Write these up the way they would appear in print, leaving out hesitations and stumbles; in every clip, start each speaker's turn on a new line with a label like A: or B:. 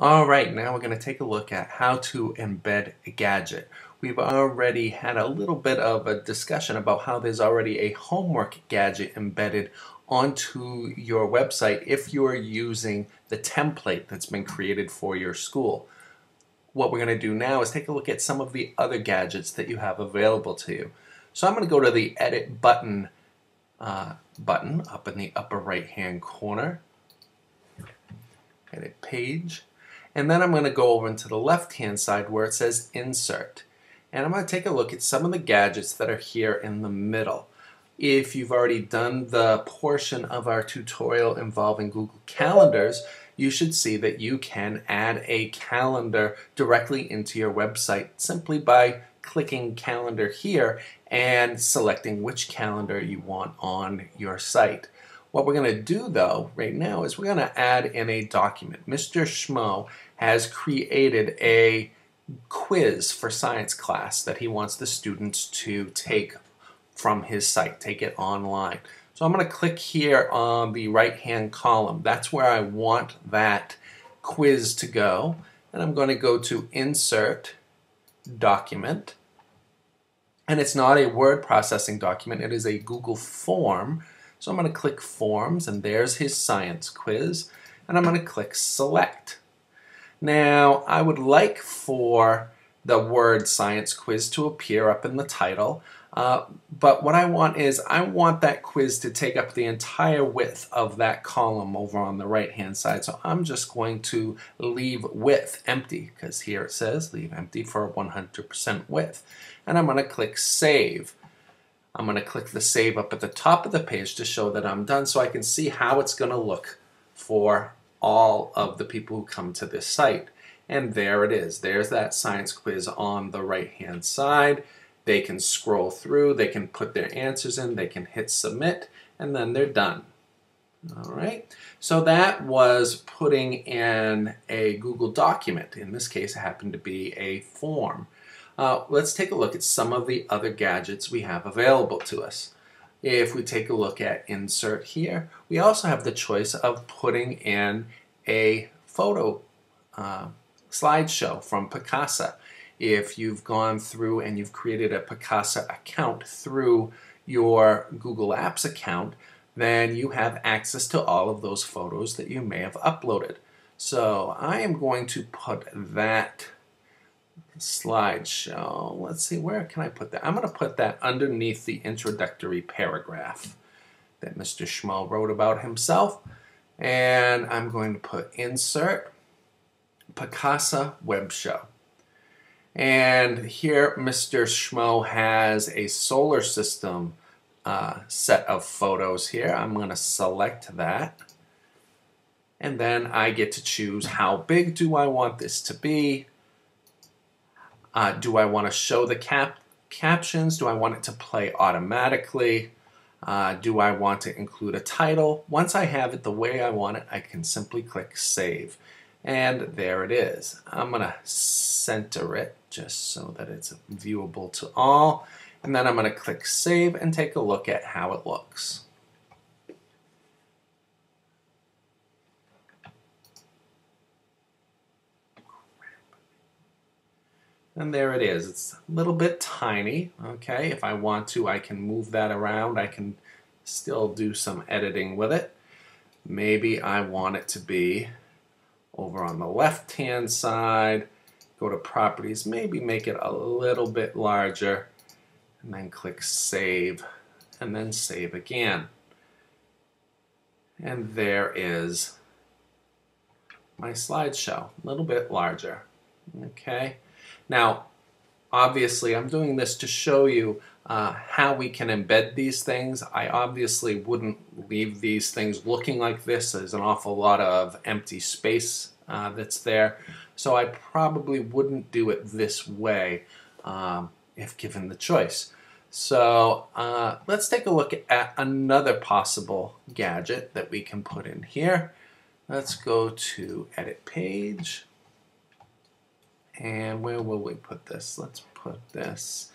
A: All right, now we're going to take a look at how to embed a gadget. We've already had a little bit of a discussion about how there's already a homework gadget embedded onto your website if you're using the template that's been created for your school. What we're going to do now is take a look at some of the other gadgets that you have available to you. So I'm going to go to the Edit button up in the upper right hand corner, Edit Page. And then I'm going to go over into the left-hand side where it says Insert. And I'm going to take a look at some of the gadgets that are here in the middle. If you've already done the portion of our tutorial involving Google Calendars, you should see that you can add a calendar directly into your website simply by clicking Calendar here and selecting which calendar you want on your site. What we're going to do though right now is we're going to add in a document. Mr. Schmo has created a quiz for science class that he wants the students to take from his site, take it online. So I'm going to click here on the right hand column. That's where I want that quiz to go. And I'm going to go to Insert, Document. And it's not a word processing document, it is a Google form. So I'm going to click Forms, and there's his science quiz, and I'm going to click Select. Now, I would like for the word Science Quiz to appear up in the title, but what I want is I want that quiz to take up the entire width of that column over on the right-hand side. So I'm just going to leave width empty, because here it says leave empty for 100% width. And I'm going to click Save. I'm going to click the Save up at the top of the page to show that I'm done so I can see how it's going to look for all of the people who come to this site. And there it is. There's that science quiz on the right-hand side. They can scroll through, they can put their answers in, they can hit Submit, and then they're done. All right, so that was putting in a Google document. In this case, it happened to be a form. Let's take a look at some of the other gadgets we have available to us. If we take a look at Insert here, we also have the choice of putting in a photo slideshow from Picasa. If you've gone through and you've created a Picasa account through your Google Apps account, then you have access to all of those photos that you may have uploaded. So I am going to put that slideshow. Let's see, where can I put that? I'm going to put that underneath the introductory paragraph that Mr. Schmo wrote about himself. And I'm going to put Insert Picasa Web Show. And here Mr. Schmo has a solar system set of photos here. I'm going to select that. And then I get to choose how big do I want this to be. Do I want to show the captions? Do I want it to play automatically? Do I want to include a title? Once I have it the way I want it, I can simply click Save. And there it is. I'm going to center it just so that it's viewable to all. And then I'm going to click Save and take a look at how it looks. And there it is. It's a little bit tiny. Okay, if I want to, I can move that around. I can still do some editing with it. Maybe I want it to be over on the left-hand side. Go to Properties, maybe make it a little bit larger, and then click Save, and then Save again. And there is my slideshow, a little bit larger. Okay. Now, obviously, I'm doing this to show you how we can embed these things. I obviously wouldn't leave these things looking like this. There's an awful lot of empty space that's there. So I probably wouldn't do it this way if given the choice. So let's take a look at another possible gadget that we can put in here. Let's go to Edit Page. And where will we put this? Let's put this,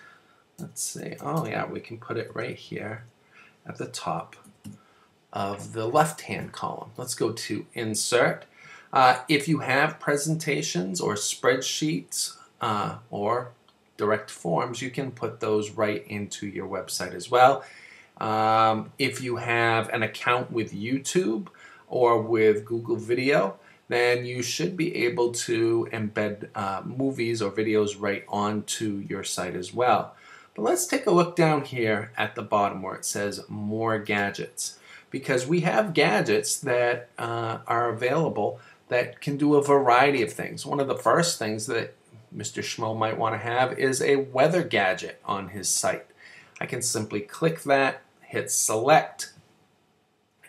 A: let's see, oh yeah, we can put it right here at the top of the left-hand column. Let's go to Insert. If you have presentations or spreadsheets or direct forms, you can put those right into your website as well. If you have an account with YouTube or with Google Video, then you should be able to embed movies or videos right onto your site as well. But let's take a look down here at the bottom where it says More Gadgets, because we have gadgets that are available that can do a variety of things. One of the first things that Mr. Schmo might want to have is a weather gadget on his site. I can simply click that, hit select,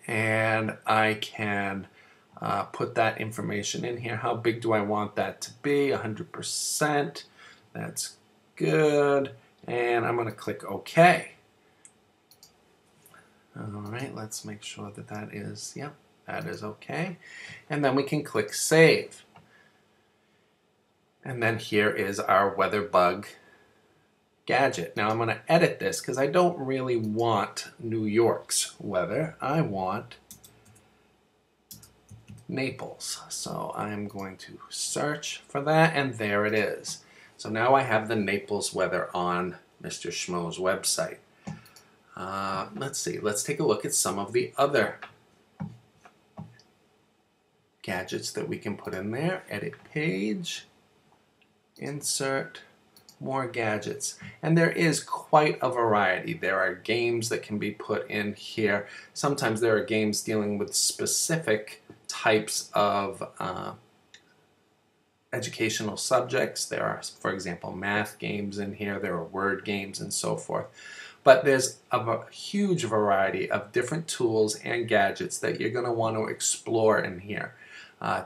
A: and I can put that information in here. How big do I want that to be? 100%. That's good. And I'm going to click OK. All right, let's make sure that that is, yep, that is OK. And then we can click Save. And then here is our weather bug gadget. Now I'm going to edit this because I don't really want New York's weather. I want Naples. So I'm going to search for that, and there it is. So now I have the Naples weather on Mr. Schmo's website. Let's see. Let's take a look at some of the other gadgets that we can put in there. Edit page, insert, more gadgets. And there is quite a variety. There are games that can be put in here. Sometimes there are games dealing with specific types of educational subjects. There are, for example, math games in here. There are word games and so forth. But there's a huge variety of different tools and gadgets that you're going to want to explore in here.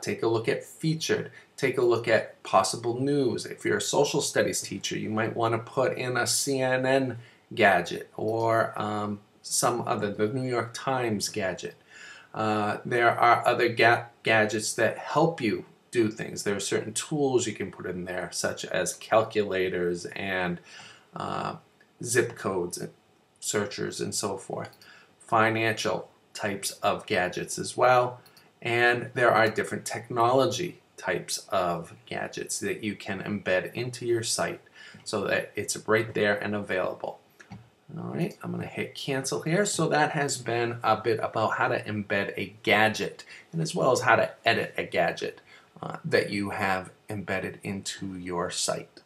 A: Take a look at featured. Take a look at possible news. If you're a social studies teacher, you might want to put in a CNN gadget or some other, the New York Times gadget. There are other gadgets that help you do things. There are certain tools you can put in there, such as calculators and zip codes and searchers and so forth. Financial types of gadgets as well. And there are different technology types of gadgets that you can embed into your site so that it's right there and available. All right, I'm going to hit cancel here. So that has been a bit about how to embed a gadget, and as well as how to edit a gadget that you have embedded into your site.